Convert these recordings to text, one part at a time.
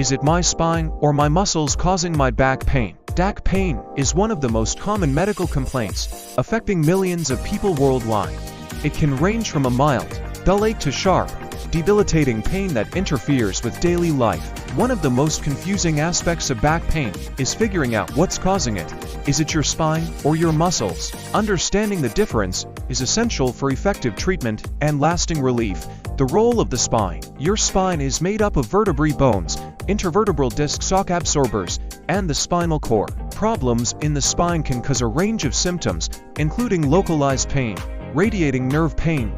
Is it my spine or my muscles causing my back pain? Back pain is one of the most common medical complaints affecting millions of people worldwide. It can range from a mild, dull ache to sharp, debilitating pain that interferes with daily life. One of the most confusing aspects of back pain is figuring out what's causing it. Is it your spine or your muscles? Understanding the difference is essential for effective treatment and lasting relief. The role of the spine. Your spine is made up of vertebrae bones, intervertebral disc shock absorbers, and the spinal cord. Problems in the spine can cause a range of symptoms, including localized pain, radiating nerve pain,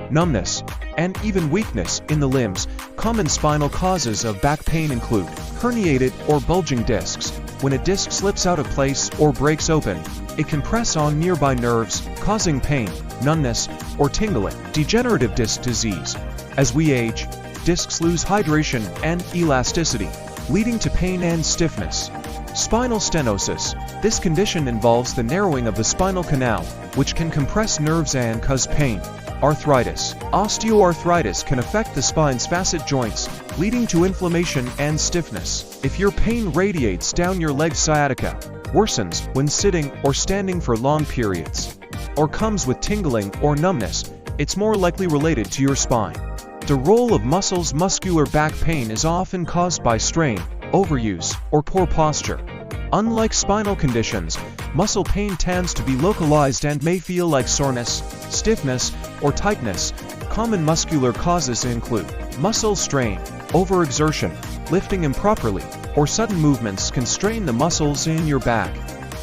numbness, and even weakness in the limbs. Common spinal causes of back pain include herniated or bulging discs. When a disc slips out of place or breaks open, it can press on nearby nerves, causing pain, numbness, or tingling. Degenerative disc disease. As we age, discs lose hydration and elasticity, leading to pain and stiffness. Spinal stenosis. This condition involves the narrowing of the spinal canal, which can compress nerves and cause pain. Arthritis. Osteoarthritis can affect the spine's facet joints, leading to inflammation and stiffness. If your pain radiates down your leg, sciatica worsens when sitting or standing for long periods, or comes with tingling or numbness, it's more likely related to your spine. The role of muscles. Muscular back pain is often caused by strain, overuse, or poor posture. Unlike spinal conditions, muscle pain tends to be localized and may feel like soreness, stiffness, or tightness. Common muscular causes include muscle strain, overexertion, lifting improperly, or sudden movements can strain the muscles in your back.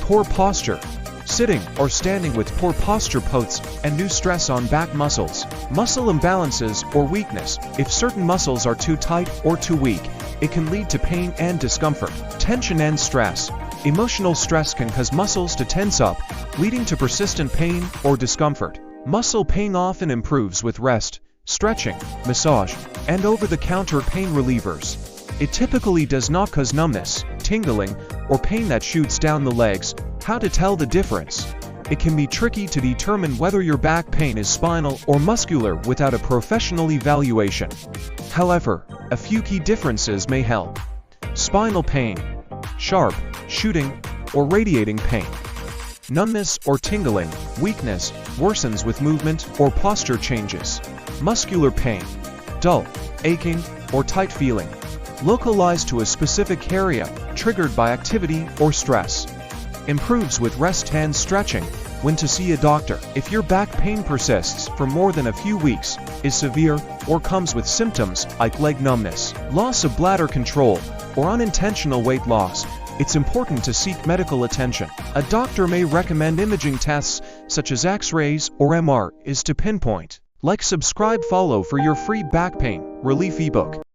Poor posture. Sitting or standing with poor posture puts undue stress on back muscles. Muscle imbalances or weakness. If certain muscles are too tight or too weak, it can lead to pain and discomfort. Tension and stress. Emotional stress can cause muscles to tense up, leading to persistent pain or discomfort. Muscle pain often improves with rest, stretching, massage, and over-the-counter pain relievers. It typically does not cause numbness, tingling, or pain that shoots down the legs. How to tell the difference? It can be tricky to determine whether your back pain is spinal or muscular without a professional evaluation. However, a few key differences may help. Spinal pain. Sharp, shooting, or radiating pain. Numbness or tingling, weakness, worsens with movement or posture changes. Muscular pain. Dull, aching, or tight feeling. Localized to a specific area, triggered by activity or stress. Improves with rest and stretching. When to see a doctor. If your back pain persists for more than a few weeks, is severe, or comes with symptoms like leg numbness, loss of bladder control, or unintentional weight loss, it's important to seek medical attention. A doctor may recommend imaging tests such as X-rays or MRIs to pinpoint. Like, subscribe, follow for your free back pain relief ebook.